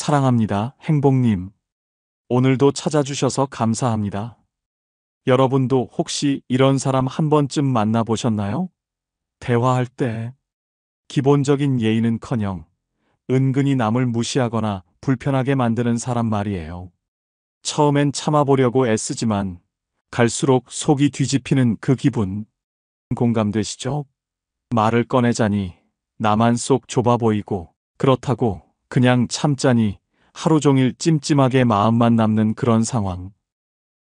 사랑합니다, 행복님. 오늘도 찾아주셔서 감사합니다. 여러분도 혹시 이런 사람 한 번쯤 만나보셨나요? 대화할 때 기본적인 예의는커녕 은근히 남을 무시하거나 불편하게 만드는 사람 말이에요. 처음엔 참아보려고 애쓰지만 갈수록 속이 뒤집히는 그 기분. 공감되시죠? 말을 꺼내자니 나만 속 좁아 보이고, 그렇다고 그냥 참자니 하루 종일 찜찜하게 마음만 남는 그런 상황.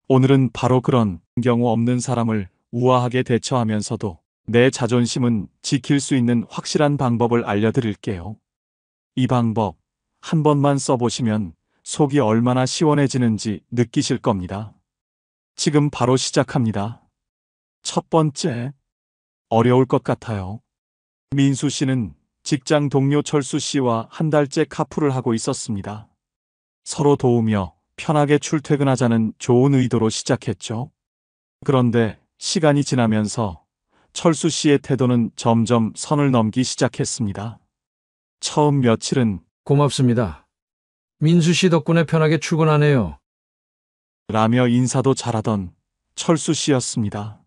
오늘은 바로 그런 경우 없는 사람을 우아하게 대처하면서도 내 자존심은 지킬 수 있는 확실한 방법을 알려드릴게요. 이 방법 한 번만 써보시면 속이 얼마나 시원해지는지 느끼실 겁니다. 지금 바로 시작합니다. 첫 번째, 어려울 것 같아요. 민수 씨는 직장 동료 철수 씨와 한 달째 카풀을 하고 있었습니다. 서로 도우며 편하게 출퇴근하자는 좋은 의도로 시작했죠. 그런데 시간이 지나면서 철수 씨의 태도는 점점 선을 넘기 시작했습니다. 처음 며칠은 고맙습니다. 민수 씨 덕분에 편하게 출근하네요. 라며 인사도 잘하던 철수 씨였습니다.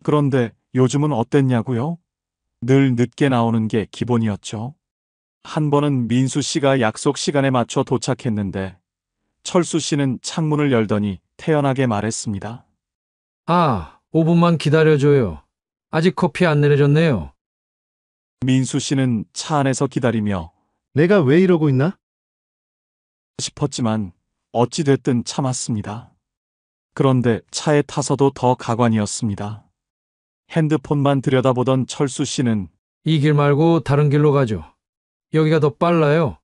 그런데 요즘은 어땠냐고요? 늘 늦게 나오는 게 기본이었죠. 한 번은 민수 씨가 약속 시간에 맞춰 도착했는데 철수 씨는 창문을 열더니 태연하게 말했습니다. 5분만 기다려줘요. 아직 커피 안 내려졌네요. 민수 씨는 차 안에서 기다리며 내가 왜 이러고 있나? 싶었지만 어찌됐든 참았습니다. 그런데 차에 타서도 더 가관이었습니다. 핸드폰만 들여다보던 철수 씨는 이 길 말고 다른 길로 가죠. 여기가 더 빨라요.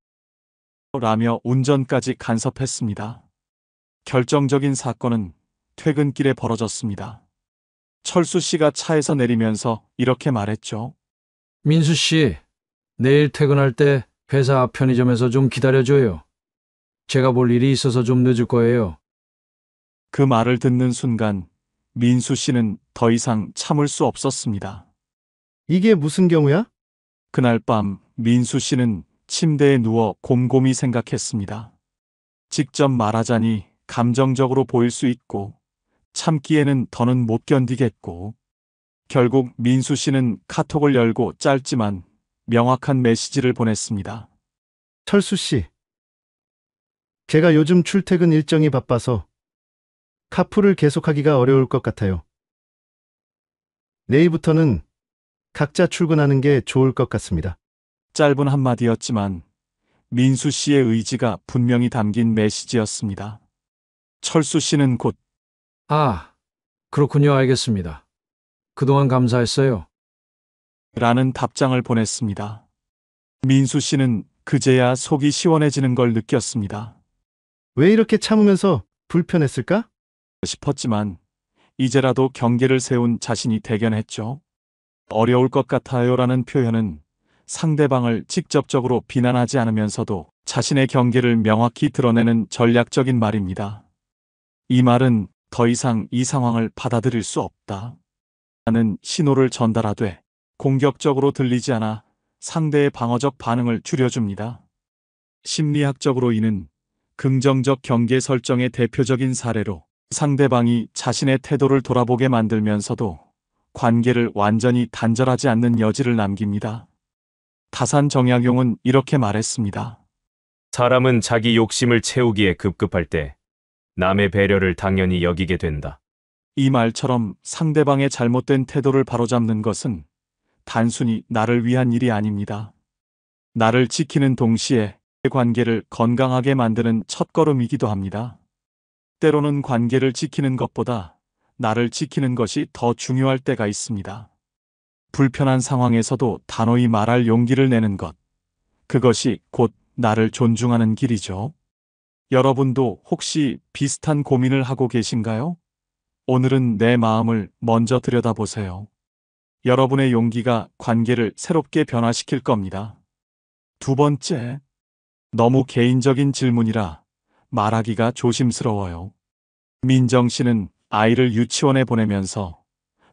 라며 운전까지 간섭했습니다. 결정적인 사건은 퇴근길에 벌어졌습니다. 철수 씨가 차에서 내리면서 이렇게 말했죠. 민수 씨, 내일 퇴근할 때 회사 앞 편의점에서 좀 기다려줘요. 제가 볼 일이 있어서 좀 늦을 거예요. 그 말을 듣는 순간 민수 씨는 더 이상 참을 수 없었습니다. 이게 무슨 경우야? 그날 밤 민수 씨는 침대에 누워 곰곰이 생각했습니다. 직접 말하자니 감정적으로 보일 수 있고, 참기에는 더는 못 견디겠고, 결국 민수 씨는 카톡을 열고 짧지만 명확한 메시지를 보냈습니다. 철수 씨. 제가 요즘 출퇴근 일정이 바빠서 카풀을 계속하기가 어려울 것 같아요. 내일부터는 각자 출근하는 게 좋을 것 같습니다. 짧은 한마디였지만 민수 씨의 의지가 분명히 담긴 메시지였습니다. 철수 씨는 곧 그렇군요. 알겠습니다. 그동안 감사했어요. 라는 답장을 보냈습니다. 민수 씨는 그제야 속이 시원해지는 걸 느꼈습니다. 왜 이렇게 참으면서 불편했을까? 싶었지만 이제라도 경계를 세운 자신이 대견했죠. 어려울 것 같아요라는 표현은 상대방을 직접적으로 비난하지 않으면서도 자신의 경계를 명확히 드러내는 전략적인 말입니다. 이 말은 더 이상 이 상황을 받아들일 수 없다 라는 신호를 전달하되 공격적으로 들리지 않아 상대의 방어적 반응을 줄여줍니다. 심리학적으로 이는 긍정적 경계 설정의 대표적인 사례로 상대방이 자신의 태도를 돌아보게 만들면서도 관계를 완전히 단절하지 않는 여지를 남깁니다. 다산 정약용은 이렇게 말했습니다. 사람은 자기 욕심을 채우기에 급급할 때 남의 배려를 당연히 여기게 된다. 이 말처럼 상대방의 잘못된 태도를 바로잡는 것은 단순히 나를 위한 일이 아닙니다. 나를 지키는 동시에 관계를 건강하게 만드는 첫걸음이기도 합니다. 때로는 관계를 지키는 것보다 나를 지키는 것이 더 중요할 때가 있습니다. 불편한 상황에서도 단호히 말할 용기를 내는 것. 그것이 곧 나를 존중하는 길이죠. 여러분도 혹시 비슷한 고민을 하고 계신가요? 오늘은 내 마음을 먼저 들여다보세요. 여러분의 용기가 관계를 새롭게 변화시킬 겁니다. 두 번째, 너무 개인적인 질문이라 말하기가 조심스러워요. 민정 씨는 아이를 유치원에 보내면서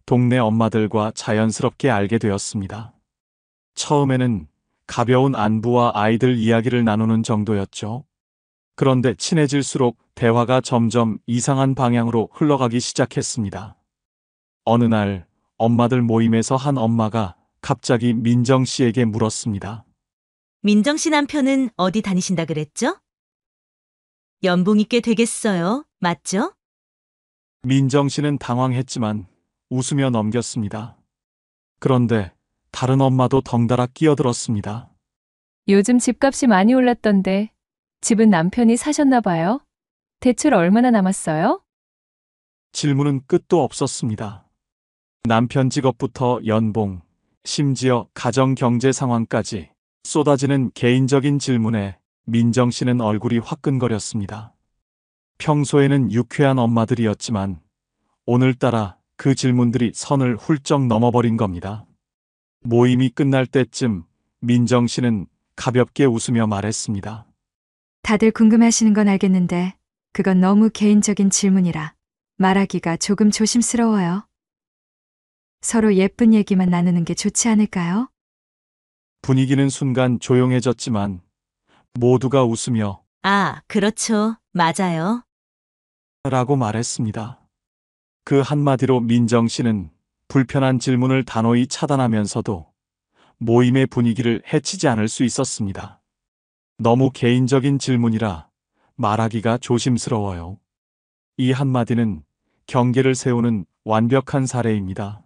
동네 엄마들과 자연스럽게 알게 되었습니다. 처음에는 가벼운 안부와 아이들 이야기를 나누는 정도였죠. 그런데 친해질수록 대화가 점점 이상한 방향으로 흘러가기 시작했습니다. 어느 날 엄마들 모임에서 한 엄마가 갑자기 민정 씨에게 물었습니다. 민정 씨 남편은 어디 다니신다 그랬죠? 연봉이 꽤 되겠어요. 맞죠? 민정 씨는 당황했지만 웃으며 넘겼습니다. 그런데 다른 엄마도 덩달아 끼어들었습니다. 요즘 집값이 많이 올랐던데 집은 남편이 사셨나 봐요? 대출 얼마나 남았어요? 질문은 끝도 없었습니다. 남편 직업부터 연봉, 심지어 가정 경제 상황까지 쏟아지는 개인적인 질문에 민정 씨는 얼굴이 화끈거렸습니다. 평소에는 유쾌한 엄마들이었지만 오늘따라 그 질문들이 선을 훌쩍 넘어버린 겁니다. 모임이 끝날 때쯤 민정 씨는 가볍게 웃으며 말했습니다. 다들 궁금해하시는 건 알겠는데 그건 너무 개인적인 질문이라 말하기가 조금 조심스러워요. 서로 예쁜 얘기만 나누는 게 좋지 않을까요? 분위기는 순간 조용해졌지만 모두가 웃으며 아, 그렇죠. 맞아요. 라고 말했습니다. 그 한마디로 민정 씨는 불편한 질문을 단호히 차단하면서도 모임의 분위기를 해치지 않을 수 있었습니다. 너무 개인적인 질문이라 말하기가 조심스러워요. 이 한마디는 경계를 세우는 완벽한 사례입니다.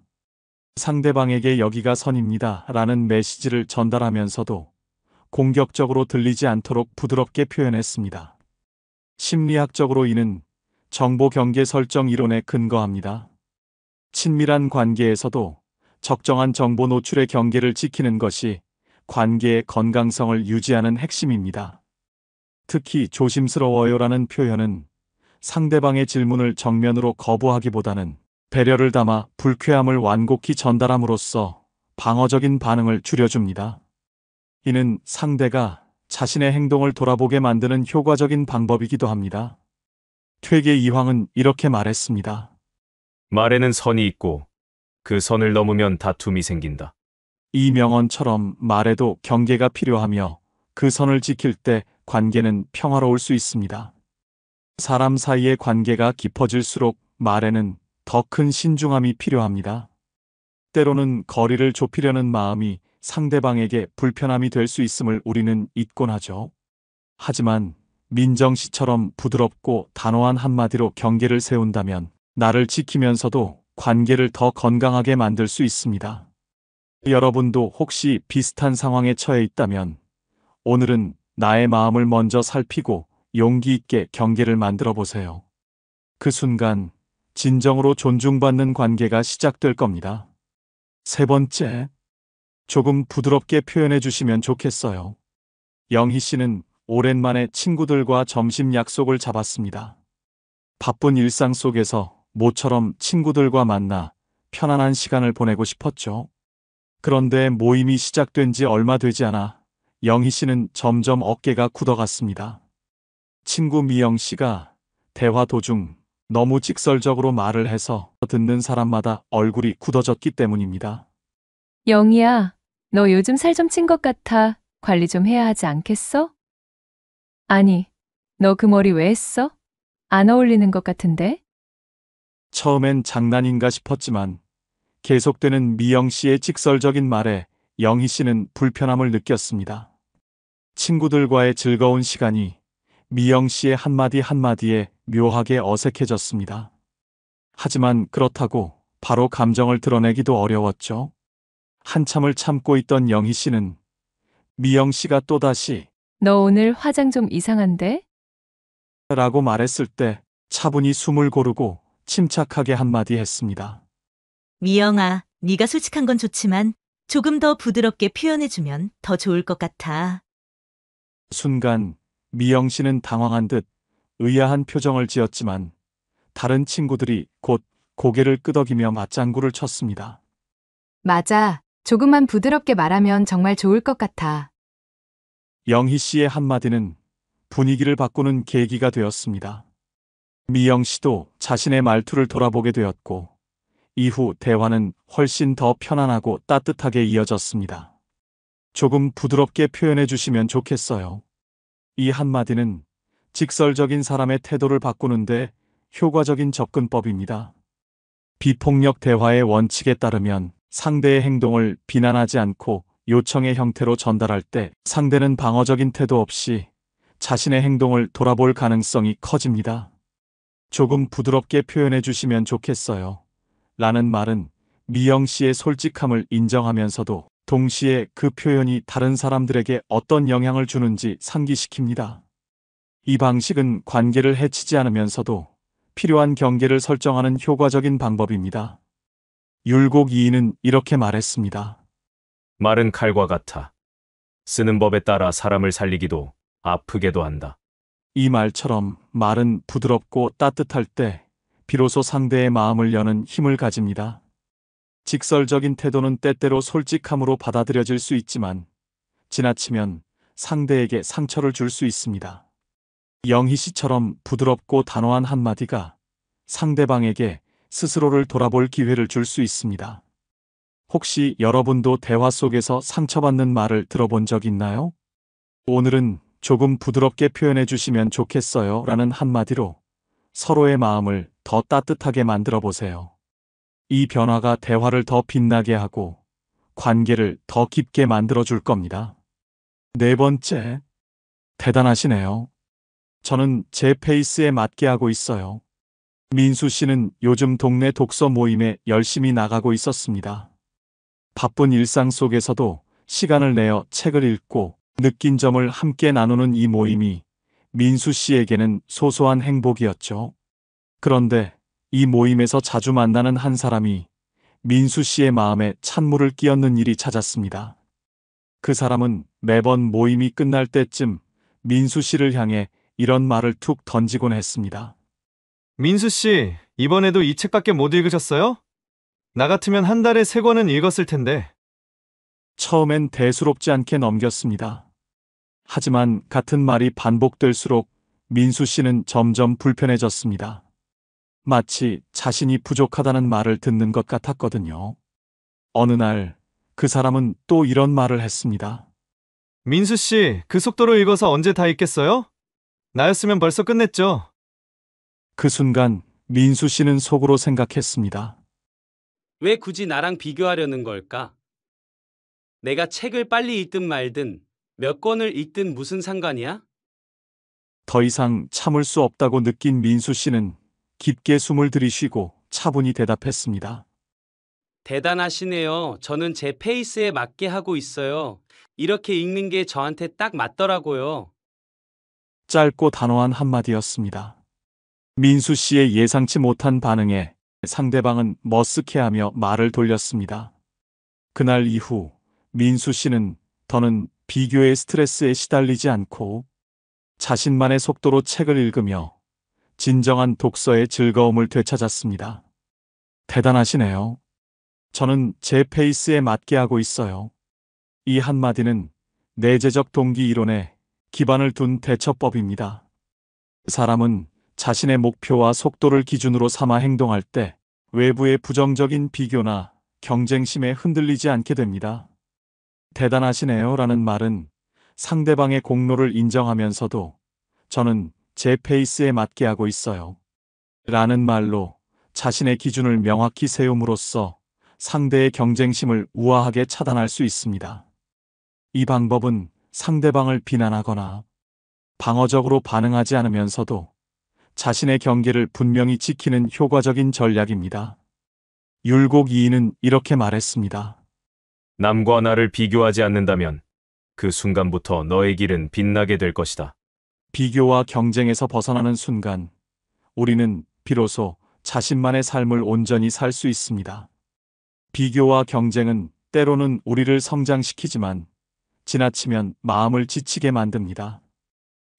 상대방에게 여기가 선입니다 라는 메시지를 전달하면서도 공격적으로 들리지 않도록 부드럽게 표현했습니다. 심리학적으로 이는 정보 경계 설정 이론에 근거합니다. 친밀한 관계에서도 적정한 정보 노출의 경계를 지키는 것이 관계의 건강성을 유지하는 핵심입니다. 특히 조심스러워요라는 표현은 상대방의 질문을 정면으로 거부하기보다는 배려를 담아 불쾌함을 완곡히 전달함으로써 방어적인 반응을 줄여줍니다. 이는 상대가 자신의 행동을 돌아보게 만드는 효과적인 방법이기도 합니다. 퇴계 이황은 이렇게 말했습니다. 말에는 선이 있고 그 선을 넘으면 다툼이 생긴다. 이 명언처럼 말에도 경계가 필요하며 그 선을 지킬 때 관계는 평화로울 수 있습니다. 사람 사이의 관계가 깊어질수록 말에는 더 큰 신중함이 필요합니다. 때로는 거리를 좁히려는 마음이 상대방에게 불편함이 될 수 있음을 우리는 잊곤 하죠. 하지만 민정 씨처럼 부드럽고 단호한 한마디로 경계를 세운다면 나를 지키면서도 관계를 더 건강하게 만들 수 있습니다. 여러분도 혹시 비슷한 상황에 처해 있다면 오늘은 나의 마음을 먼저 살피고 용기 있게 경계를 만들어 보세요. 그 순간 진정으로 존중받는 관계가 시작될 겁니다. 세 번째, 조금 부드럽게 표현해 주시면 좋겠어요. 영희 씨는 오랜만에 친구들과 점심 약속을 잡았습니다. 바쁜 일상 속에서 모처럼 친구들과 만나 편안한 시간을 보내고 싶었죠. 그런데 모임이 시작된 지 얼마 되지 않아 영희 씨는 점점 어깨가 굳어갔습니다. 친구 미영 씨가 대화 도중 너무 직설적으로 말을 해서 듣는 사람마다 얼굴이 굳어졌기 때문입니다. 영희야, 너 요즘 살 좀 찐 것 같아. 관리 좀 해야 하지 않겠어? 아니, 너 그 머리 왜 했어? 안 어울리는 것 같은데? 처음엔 장난인가 싶었지만 계속되는 미영 씨의 직설적인 말에 영희 씨는 불편함을 느꼈습니다. 친구들과의 즐거운 시간이 미영 씨의 한마디 한마디에 묘하게 어색해졌습니다. 하지만 그렇다고 바로 감정을 드러내기도 어려웠죠. 한참을 참고 있던 영희 씨는 미영 씨가 또다시 너 오늘 화장 좀 이상한데? 라고 말했을 때 차분히 숨을 고르고 침착하게 한마디 했습니다. 미영아, 네가 솔직한 건 좋지만 조금 더 부드럽게 표현해주면 더 좋을 것 같아. 순간 미영 씨는 당황한 듯 의아한 표정을 지었지만 다른 친구들이 곧 고개를 끄덕이며 맞장구를 쳤습니다. 맞아. 조금만 부드럽게 말하면 정말 좋을 것 같아. 영희 씨의 한마디는 분위기를 바꾸는 계기가 되었습니다. 미영 씨도 자신의 말투를 돌아보게 되었고 이후 대화는 훨씬 더 편안하고 따뜻하게 이어졌습니다. 조금 부드럽게 표현해 주시면 좋겠어요. 이 한마디는 직설적인 사람의 태도를 바꾸는데 효과적인 접근법입니다. 비폭력 대화의 원칙에 따르면 상대의 행동을 비난하지 않고 요청의 형태로 전달할 때 상대는 방어적인 태도 없이 자신의 행동을 돌아볼 가능성이 커집니다. 조금 부드럽게 표현해 주시면 좋겠어요. 라는 말은 미영 씨의 솔직함을 인정하면서도 동시에 그 표현이 다른 사람들에게 어떤 영향을 주는지 상기시킵니다. 이 방식은 관계를 해치지 않으면서도 필요한 경계를 설정하는 효과적인 방법입니다. 율곡 이인은 이렇게 말했습니다. 말은 칼과 같아. 쓰는 법에 따라 사람을 살리기도 아프게도 한다. 이 말처럼 말은 부드럽고 따뜻할 때 비로소 상대의 마음을 여는 힘을 가집니다. 직설적인 태도는 때때로 솔직함으로 받아들여질 수 있지만 지나치면 상대에게 상처를 줄 수 있습니다. 영희 씨처럼 부드럽고 단호한 한마디가 상대방에게 스스로를 돌아볼 기회를 줄 수 있습니다. 혹시 여러분도 대화 속에서 상처받는 말을 들어본 적 있나요? 오늘은 조금 부드럽게 표현해 주시면 좋겠어요 라는 한마디로 서로의 마음을 더 따뜻하게 만들어 보세요. 이 변화가 대화를 더 빛나게 하고 관계를 더 깊게 만들어 줄 겁니다. 네 번째, 대단하시네요. 저는 제 페이스에 맞게 하고 있어요. 민수 씨는 요즘 동네 독서 모임에 열심히 나가고 있었습니다. 바쁜 일상 속에서도 시간을 내어 책을 읽고 느낀 점을 함께 나누는 이 모임이 민수 씨에게는 소소한 행복이었죠. 그런데 이 모임에서 자주 만나는 한 사람이 민수 씨의 마음에 찬물을 끼얹는 일이 찾았습니다. 그 사람은 매번 모임이 끝날 때쯤 민수 씨를 향해 이런 말을 툭 던지곤 했습니다. 민수 씨, 이번에도 이 책밖에 못 읽으셨어요? 나 같으면 한 달에 3권은 읽었을 텐데. 처음엔 대수롭지 않게 넘겼습니다. 하지만 같은 말이 반복될수록 민수 씨는 점점 불편해졌습니다. 마치 자신이 부족하다는 말을 듣는 것 같았거든요. 어느 날 그 사람은 또 이런 말을 했습니다. 민수 씨, 그 속도로 읽어서 언제 다 읽겠어요? 나였으면 벌써 끝냈죠. 그 순간 민수 씨는 속으로 생각했습니다. 왜 굳이 나랑 비교하려는 걸까? 내가 책을 빨리 읽든 말든 몇 권을 읽든 무슨 상관이야? 더 이상 참을 수 없다고 느낀 민수 씨는 깊게 숨을 들이쉬고 차분히 대답했습니다. 대단하시네요. 저는 제 페이스에 맞게 하고 있어요. 이렇게 읽는 게 저한테 딱 맞더라고요. 짧고 단호한 한마디였습니다. 민수 씨의 예상치 못한 반응에 상대방은 머쓱해하며 말을 돌렸습니다. 그날 이후 민수 씨는 더는 비교의 스트레스에 시달리지 않고 자신만의 속도로 책을 읽으며 진정한 독서의 즐거움을 되찾았습니다. 대단하시네요. 저는 제 페이스에 맞게 하고 있어요. 이 한마디는 내재적 동기 이론에 기반을 둔 대처법입니다. 사람은 자신의 목표와 속도를 기준으로 삼아 행동할 때 외부의 부정적인 비교나 경쟁심에 흔들리지 않게 됩니다. 대단하시네요 라는 말은 상대방의 공로를 인정하면서도 저는 제 페이스에 맞게 하고 있어요. 라는 말로 자신의 기준을 명확히 세움으로써 상대의 경쟁심을 우아하게 차단할 수 있습니다. 이 방법은 상대방을 비난하거나 방어적으로 반응하지 않으면서도 자신의 경계를 분명히 지키는 효과적인 전략입니다. 율곡 이인은 이렇게 말했습니다. 남과 나를 비교하지 않는다면 그 순간부터 너의 길은 빛나게 될 것이다. 비교와 경쟁에서 벗어나는 순간 우리는 비로소 자신만의 삶을 온전히 살 수 있습니다. 비교와 경쟁은 때로는 우리를 성장시키지만 지나치면 마음을 지치게 만듭니다.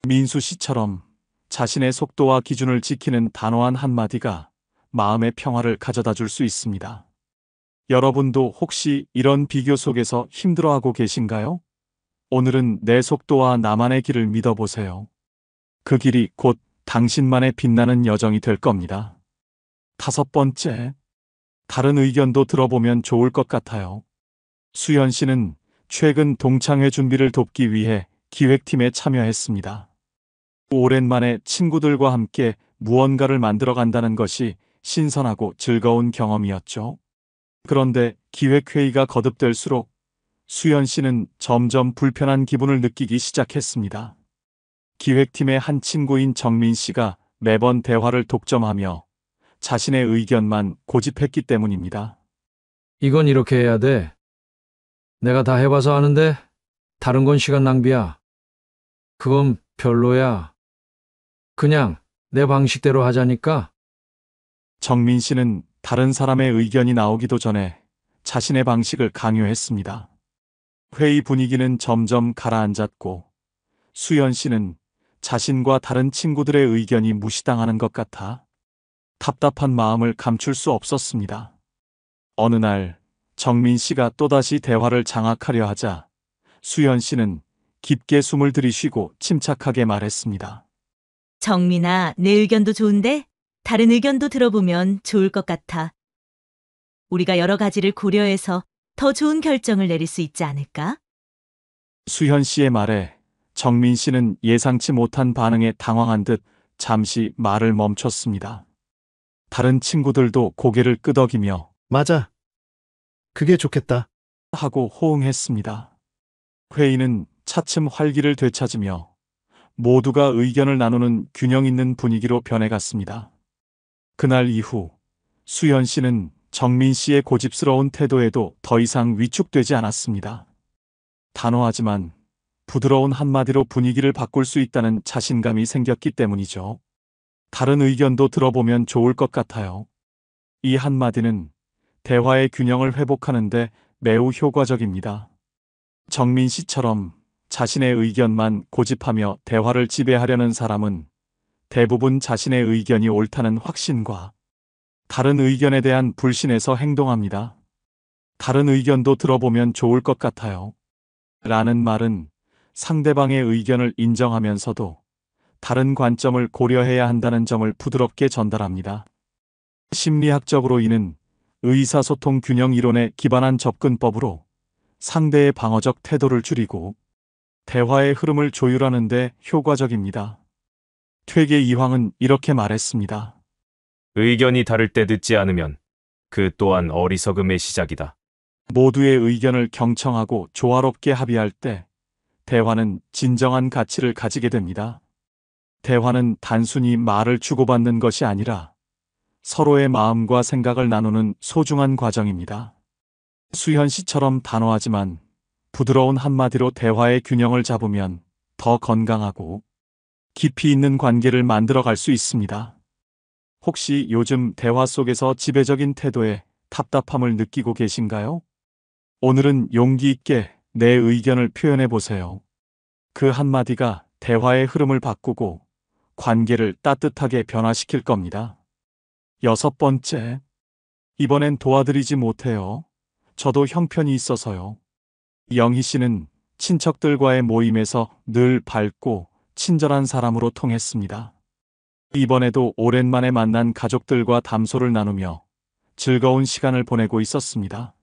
민수 씨처럼 자신의 속도와 기준을 지키는 단호한 한마디가 마음의 평화를 가져다 줄 수 있습니다. 여러분도 혹시 이런 비교 속에서 힘들어하고 계신가요? 오늘은 내 속도와 나만의 길을 믿어보세요. 그 길이 곧 당신만의 빛나는 여정이 될 겁니다. 5번째, 다른 의견도 들어보면 좋을 것 같아요. 수연 씨는 최근 동창회 준비를 돕기 위해 기획팀에 참여했습니다. 오랜만에 친구들과 함께 무언가를 만들어 간다는 것이 신선하고 즐거운 경험이었죠. 그런데 기획회의가 거듭될수록 수연 씨는 점점 불편한 기분을 느끼기 시작했습니다. 기획팀의 한 친구인 정민 씨가 매번 대화를 독점하며 자신의 의견만 고집했기 때문입니다. 이건 이렇게 해야 돼. 내가 다 해봐서 아는데 다른 건 시간 낭비야. 그건 별로야. 그냥 내 방식대로 하자니까. 정민 씨는 다른 사람의 의견이 나오기도 전에 자신의 방식을 강요했습니다. 회의 분위기는 점점 가라앉았고 수연 씨는 자신과 다른 친구들의 의견이 무시당하는 것 같아 답답한 마음을 감출 수 없었습니다. 어느 날 정민 씨가 또다시 대화를 장악하려 하자 수연 씨는 깊게 숨을 들이쉬고 침착하게 말했습니다. 정민아, 내 의견도 좋은데 다른 의견도 들어보면 좋을 것 같아. 우리가 여러 가지를 고려해서 더 좋은 결정을 내릴 수 있지 않을까? 수현 씨의 말에 정민 씨는 예상치 못한 반응에 당황한 듯 잠시 말을 멈췄습니다. 다른 친구들도 고개를 끄덕이며 맞아. 그게 좋겠다. 하고 호응했습니다. 회의는 차츰 활기를 되찾으며 모두가 의견을 나누는 균형 있는 분위기로 변해갔습니다. 그날 이후 수연 씨는 정민 씨의 고집스러운 태도에도 더 이상 위축되지 않았습니다. 단호하지만 부드러운 한마디로 분위기를 바꿀 수 있다는 자신감이 생겼기 때문이죠. 다른 의견도 들어보면 좋을 것 같아요. 이 한마디는 대화의 균형을 회복하는데 매우 효과적입니다. 정민 씨처럼 자신의 의견만 고집하며 대화를 지배하려는 사람은 대부분 자신의 의견이 옳다는 확신과 다른 의견에 대한 불신에서 행동합니다. 다른 의견도 들어보면 좋을 것 같아요. 라는 말은 상대방의 의견을 인정하면서도 다른 관점을 고려해야 한다는 점을 부드럽게 전달합니다. 심리학적으로 이는 의사소통 균형 이론에 기반한 접근법으로 상대의 방어적 태도를 줄이고 대화의 흐름을 조율하는 데 효과적입니다. 퇴계 이황은 이렇게 말했습니다. 의견이 다를 때 듣지 않으면 그 또한 어리석음의 시작이다. 모두의 의견을 경청하고 조화롭게 합의할 때 대화는 진정한 가치를 가지게 됩니다. 대화는 단순히 말을 주고받는 것이 아니라 서로의 마음과 생각을 나누는 소중한 과정입니다. 수현 씨처럼 단호하지만 부드러운 한마디로 대화의 균형을 잡으면 더 건강하고 깊이 있는 관계를 만들어갈 수 있습니다. 혹시 요즘 대화 속에서 지배적인 태도에 답답함을 느끼고 계신가요? 오늘은 용기 있게 내 의견을 표현해 보세요. 그 한마디가 대화의 흐름을 바꾸고 관계를 따뜻하게 변화시킬 겁니다. 6번째, 이번엔 도와드리지 못해요. 저도 형편이 있어서요. 영희 씨는 친척들과의 모임에서 늘 밝고 친절한 사람으로 통했습니다. 이번에도 오랜만에 만난 가족들과 담소를 나누며 즐거운 시간을 보내고 있었습니다.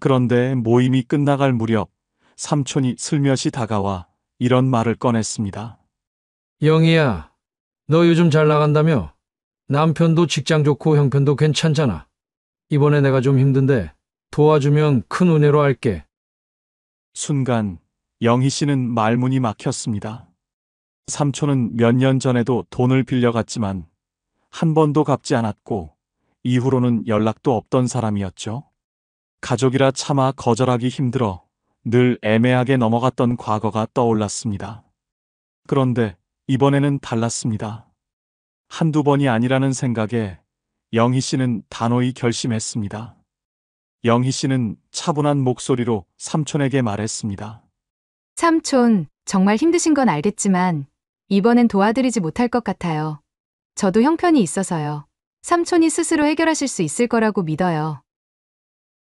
그런데 모임이 끝나갈 무렵 삼촌이 슬며시 다가와 이런 말을 꺼냈습니다. 영희야, 너 요즘 잘 나간다며? 남편도 직장 좋고 형편도 괜찮잖아. 이번에 내가 좀 힘든데 도와주면 큰 은혜로 할게. 순간 영희 씨는 말문이 막혔습니다. 삼촌은 몇 년 전에도 돈을 빌려갔지만 한 번도 갚지 않았고 이후로는 연락도 없던 사람이었죠. 가족이라 차마 거절하기 힘들어 늘 애매하게 넘어갔던 과거가 떠올랐습니다. 그런데 이번에는 달랐습니다. 한두 번이 아니라는 생각에 영희 씨는 단호히 결심했습니다. 영희 씨는 차분한 목소리로 삼촌에게 말했습니다. 삼촌, 정말 힘드신 건 알겠지만 이번엔 도와드리지 못할 것 같아요. 저도 형편이 있어서요. 삼촌이 스스로 해결하실 수 있을 거라고 믿어요.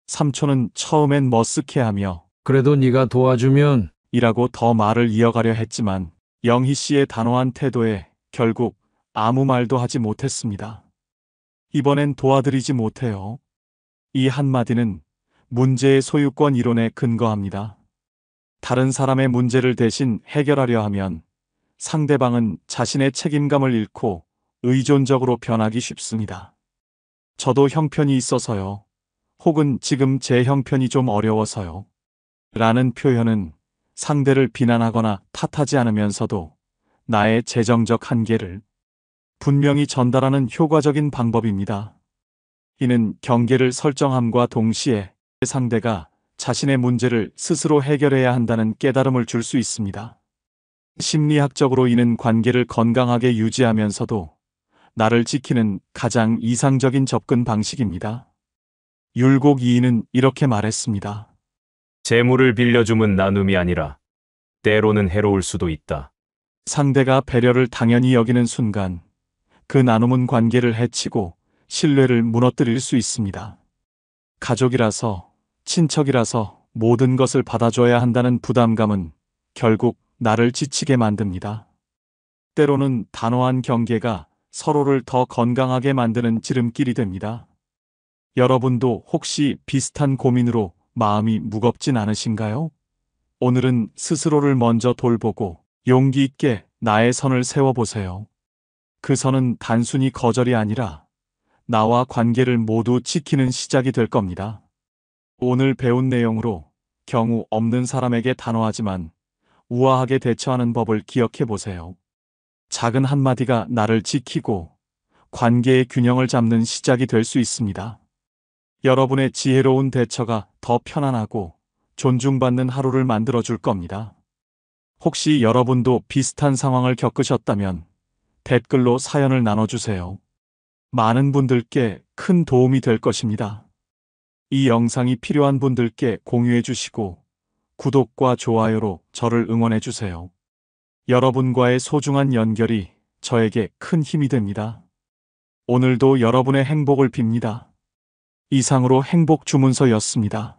삼촌은 처음엔 머쓱해하며 그래도 네가 도와주면 이라고 더 말을 이어가려 했지만 영희 씨의 단호한 태도에 결국 아무 말도 하지 못했습니다. 이번엔 도와드리지 못해요. 이 한마디는 문제의 소유권 이론에 근거합니다. 다른 사람의 문제를 대신 해결하려 하면 상대방은 자신의 책임감을 잃고 의존적으로 변하기 쉽습니다. 저도 형편이 있어서요. 혹은 지금 제 형편이 좀 어려워서요. 라는 표현은 상대를 비난하거나 탓하지 않으면서도 나의 재정적 한계를 분명히 전달하는 효과적인 방법입니다. 이는 경계를 설정함과 동시에 상대가 자신의 문제를 스스로 해결해야 한다는 깨달음을 줄 수 있습니다. 심리학적으로 이는 관계를 건강하게 유지하면서도 나를 지키는 가장 이상적인 접근 방식입니다. 율곡 2인은 이렇게 말했습니다. 재물을 빌려줌은 나눔이 아니라 때로는 해로울 수도 있다. 상대가 배려를 당연히 여기는 순간 그 나눔은 관계를 해치고 신뢰를 무너뜨릴 수 있습니다. 가족이라서, 친척이라서 모든 것을 받아줘야 한다는 부담감은 결국 나를 지치게 만듭니다. 때로는 단호한 경계가 서로를 더 건강하게 만드는 지름길이 됩니다. 여러분도 혹시 비슷한 고민으로 마음이 무겁진 않으신가요? 오늘은 스스로를 먼저 돌보고 용기 있게 나의 선을 세워보세요. 그 선은 단순히 거절이 아니라 나와 관계를 모두 지키는 시작이 될 겁니다. 오늘 배운 내용으로 경우 없는 사람에게 단호하지만 우아하게 대처하는 법을 기억해 보세요. 작은 한마디가 나를 지키고 관계의 균형을 잡는 시작이 될 수 있습니다. 여러분의 지혜로운 대처가 더 편안하고 존중받는 하루를 만들어 줄 겁니다. 혹시 여러분도 비슷한 상황을 겪으셨다면 댓글로 사연을 나눠주세요. 많은 분들께 큰 도움이 될 것입니다. 이 영상이 필요한 분들께 공유해 주시고 구독과 좋아요로 저를 응원해 주세요. 여러분과의 소중한 연결이 저에게 큰 힘이 됩니다. 오늘도 여러분의 행복을 빕니다. 이상으로 행복 주문서였습니다.